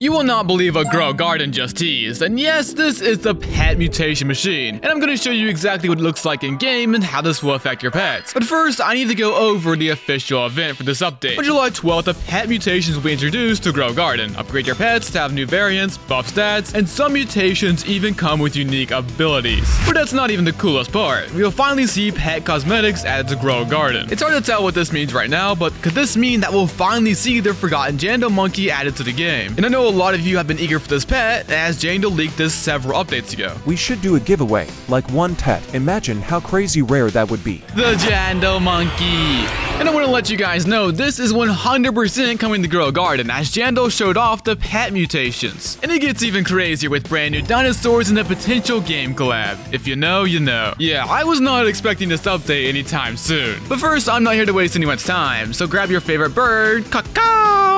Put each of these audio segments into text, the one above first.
You will not believe what Grow Garden just teased, and yes, this is the pet mutation machine, and I'm going to show you exactly what it looks like in game and how this will affect your pets. But first, I need to go over the official event for this update. On July 12th, the pet mutations will be introduced to Grow Garden. Upgrade your pets to have new variants, buff stats, and some mutations even come with unique abilities. But that's not even the coolest part. We'll finally see pet cosmetics added to Grow Garden. It's hard to tell what this means right now, but could this mean that we'll finally see the forgotten Jando monkey added to the game? And I know a lot of you have been eager for this pet, as Jando leaked this several updates ago. We should do a giveaway, like one pet. Imagine how crazy rare that would be. The Jando monkey! And I want to let you guys know, this is 100% coming to Grow Garden, as Jando showed off the pet mutations. And it gets even crazier with brand new dinosaurs and a potential game collab. If you know, you know. Yeah, I was not expecting this update anytime soon. But first, I'm not here to waste anyone's time, so grab your favorite bird,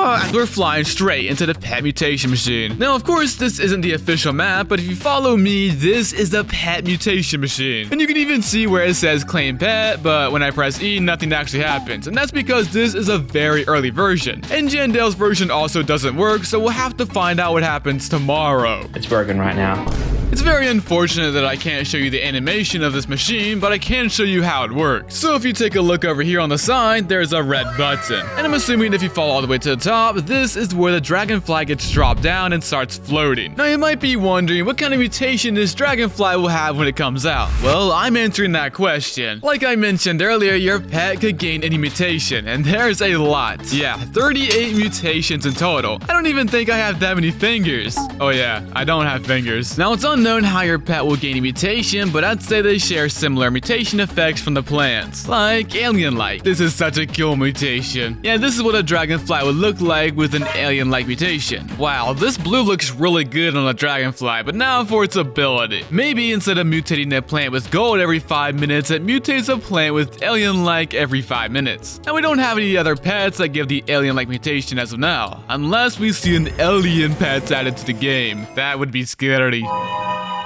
as we're flying straight into the pet mutation machine. Now, of course, this isn't the official map, but if you follow me, this is the pet mutation machine. And you can even see where it says claim pet, but when I press E, nothing actually happens. And that's because this is a very early version. And Jandel's version also doesn't work, so we'll have to find out what happens tomorrow. It's broken right now. It's very unfortunate that I can't show you the animation of this machine, but I can show you how it works. So if you take a look over here on the side, there's a red button. And I'm assuming if you fall all the way to the top, this is where the dragonfly gets dropped down and starts floating. Now you might be wondering what kind of mutation this dragonfly will have when it comes out. Well, I'm answering that question. Like I mentioned earlier, your pet could gain any mutation, and there's a lot. Yeah, 38 mutations in total. I don't even think I have that many fingers. Oh yeah, I don't have fingers. Now it's unknown how your pet will gain a mutation, but I'd say they share similar mutation effects from the plants, like alien-like. This is such a cool mutation. Yeah, this is what a dragonfly would look like with an alien-like mutation. Wow, this blue looks really good on a dragonfly, but now for its ability. Maybe instead of mutating a plant with gold every 5 minutes, it mutates a plant with alien-like every 5 minutes. Now we don't have any other pets that give the alien-like mutation as of now, unless we see an alien pet added to the game. That would be scary.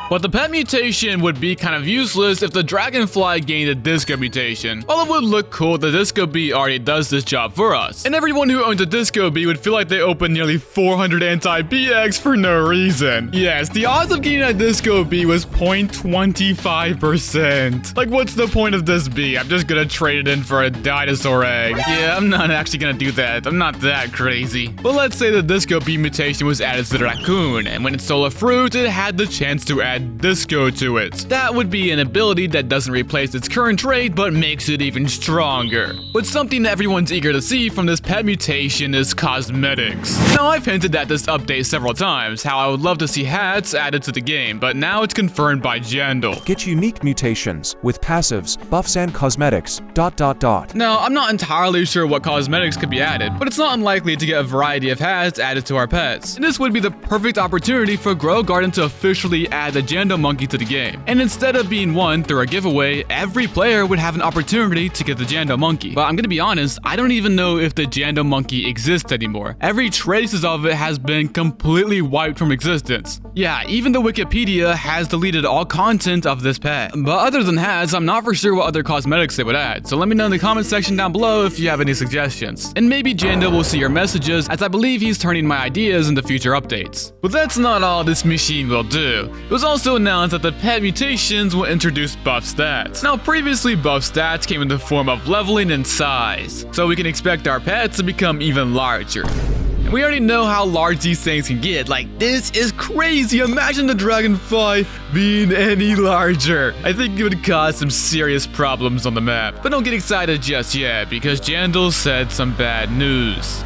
But the pet mutation would be kind of useless if the dragonfly gained a disco mutation. While it would look cool, the disco bee already does this job for us. And everyone who owns a disco bee would feel like they opened nearly 400 anti-bee eggs for no reason. Yes, the odds of getting a disco bee was 0.25%. Like, what's the point of this bee? I'm just gonna trade it in for a dinosaur egg. Yeah, I'm not actually gonna do that. I'm not that crazy. But let's say the disco bee mutation was added to the raccoon, and when it stole a fruit, it had the chance to add disco to it. That would be an ability that doesn't replace its current trait, but makes it even stronger. But something everyone's eager to see from this pet mutation is cosmetics. Now, I've hinted at this update several times, how I would love to see hats added to the game, but now it's confirmed by Jando. Get unique mutations with passives, buffs, and cosmetics. ... Now, I'm not entirely sure what cosmetics could be added, but it's not unlikely to get a variety of hats added to our pets. And this would be the perfect opportunity for Grow Garden to officially add the Jando monkey to the game. And instead of being won through a giveaway, every player would have an opportunity to get the Jando monkey. But I'm gonna be honest, I don't even know if the Jando monkey exists anymore. Every traces of it has been completely wiped from existence. Yeah, even the Wikipedia has deleted all content of this pet. But other than hats, I'm not for sure what other cosmetics they would add. So let me know in the comment section down below if you have any suggestions. And maybe Jando will see your messages, as I believe he's turning my ideas into future updates. But that's not all this machine will do. It was also announced that the pet mutations will introduce buff stats. Now, previously buff stats came in the form of leveling and size, so we can expect our pets to become even larger. And we already know how large these things can get. Like, this is crazy. Imagine the dragonfly being any larger. I think it would cause some serious problems on the map. But don't get excited just yet, because Jandel said some bad news.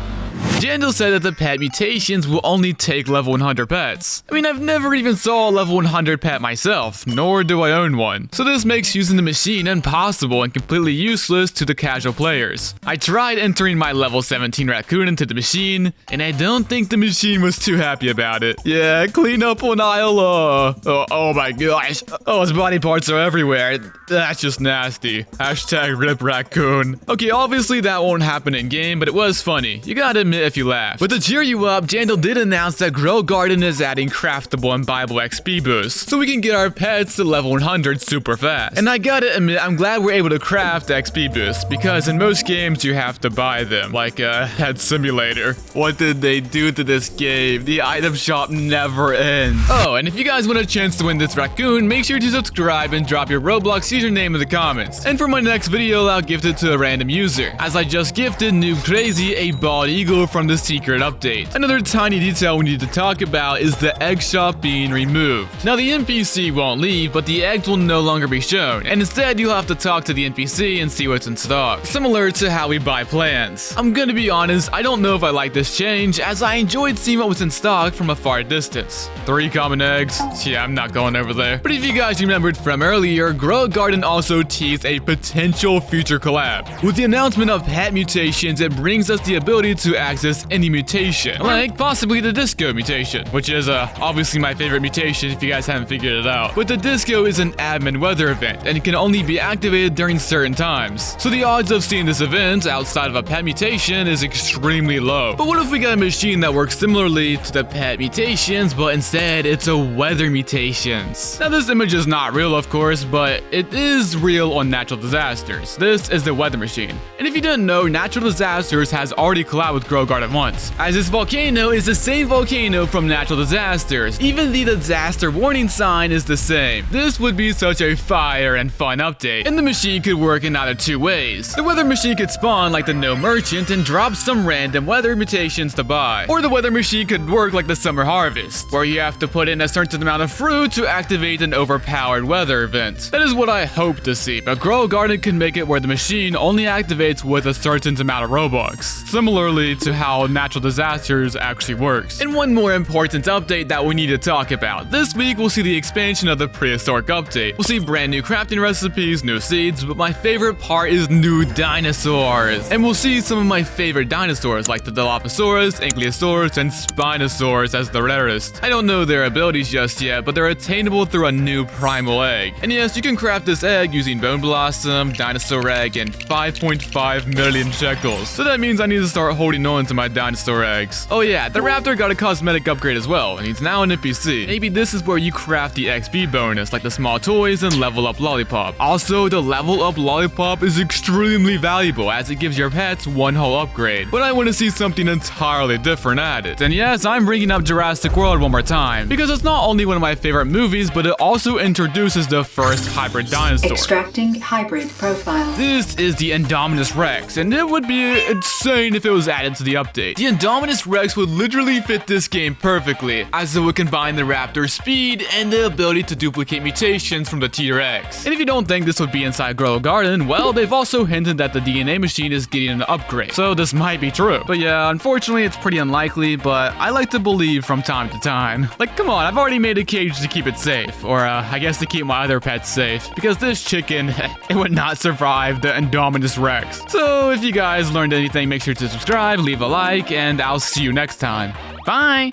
Jando said that the pet mutations will only take level 100 pets. I mean, I've never even saw a level 100 pet myself, nor do I own one. So this makes using the machine impossible and completely useless to the casual players. I tried entering my level 17 raccoon into the machine, and I don't think the machine was too happy about it. Yeah, clean up on aisle, oh my gosh. Oh, his body parts are everywhere. That's just nasty. Hashtag rip raccoon. Okay, obviously that won't happen in game, but it was funny. You gotta admit, admit if you laugh. But to cheer you up, Jando did announce that Grow Garden is adding craftable and buyable XP boosts, so we can get our pets to level 100 super fast. And I gotta admit, I'm glad we're able to craft XP boosts, because in most games you have to buy them, like Pet Simulator. What did they do to this game? The item shop never ends. Oh, and if you guys want a chance to win this raccoon, make sure to subscribe and drop your Roblox username in the comments. And for my next video, I'll gift it to a random user, as I just gifted Noob Crazy a bald eagle from the secret update. Another tiny detail we need to talk about is the egg shop being removed. Now the NPC won't leave, but the eggs will no longer be shown, and instead you'll have to talk to the NPC and see what's in stock, similar to how we buy plants. I'm gonna be honest, I don't know if I like this change, as I enjoyed seeing what was in stock from a far distance. 3 common eggs? Yeah, I'm not going over there. But if you guys remembered from earlier, Grow Garden also teased a potential future collab. With the announcement of pet mutations, it brings us the ability to access any mutation, like possibly the disco mutation, which is obviously my favorite mutation if you guys haven't figured it out. But the disco is an admin weather event, and it can only be activated during certain times. So the odds of seeing this event outside of a pet mutation is extremely low. But what if we got a machine that works similarly to the pet mutations, but instead it's a weather mutations? Now this image is not real, of course, but it is real on natural disasters. This is the weather machine. And if you didn't know, natural disasters has already collabed with Grow Garden once, as this volcano is the same volcano from natural disasters. Even the disaster warning sign is the same. This would be such a fire and fun update. And the machine could work in either 2 ways. The weather machine could spawn like the No Merchant and drop some random weather mutations to buy. Or the weather machine could work like the Summer Harvest, where you have to put in a certain amount of fruit to activate an overpowered weather event. That is what I hope to see, but Grow Garden can make it where the machine only activates with a certain amount of Robux, similarly to how natural disasters actually works. And one more important update that we need to talk about. This week we'll see the expansion of the Prehistoric update. We'll see brand new crafting recipes, new seeds, but my favorite part is new dinosaurs. And we'll see some of my favorite dinosaurs like the Dilophosaurus, Ankylosaurus, and Spinosaurus as the rarest. I don't know their abilities just yet, but they're attainable through a new primal egg. And yes, you can craft this egg using bone blossom, dinosaur egg, and 5.5 million shekels. So that means I need to start holding on to my dinosaur eggs. Oh yeah, the raptor got a cosmetic upgrade as well, and he's now an NPC. Maybe this is where you craft the XP bonus, like the small toys and level up lollipop. Also, the level up lollipop is extremely valuable, as it gives your pets 1 whole upgrade. But I want to see something entirely different added. And yes, I'm bringing up Jurassic World one more time, because it's not only one of my favorite movies, but it also introduces the first hybrid dinosaur. Extracting hybrid profile. This is the Indominus Rex, and it would be insane if it was added to the update. The Indominus Rex would literally fit this game perfectly, as it would combine the raptor's speed and the ability to duplicate mutations from the T-Rex. And if you don't think this would be inside Grow Garden, well, they've also hinted that the DNA machine is getting an upgrade, so this might be true. But yeah, unfortunately it's pretty unlikely, but I like to believe from time to time. Like, come on, I've already made a cage to keep it safe, or I guess to keep my other pets safe, because this chicken, it would not survive the Indominus Rex. So if you guys learned anything, make sure to subscribe, leave a like, and I'll see you next time. Bye!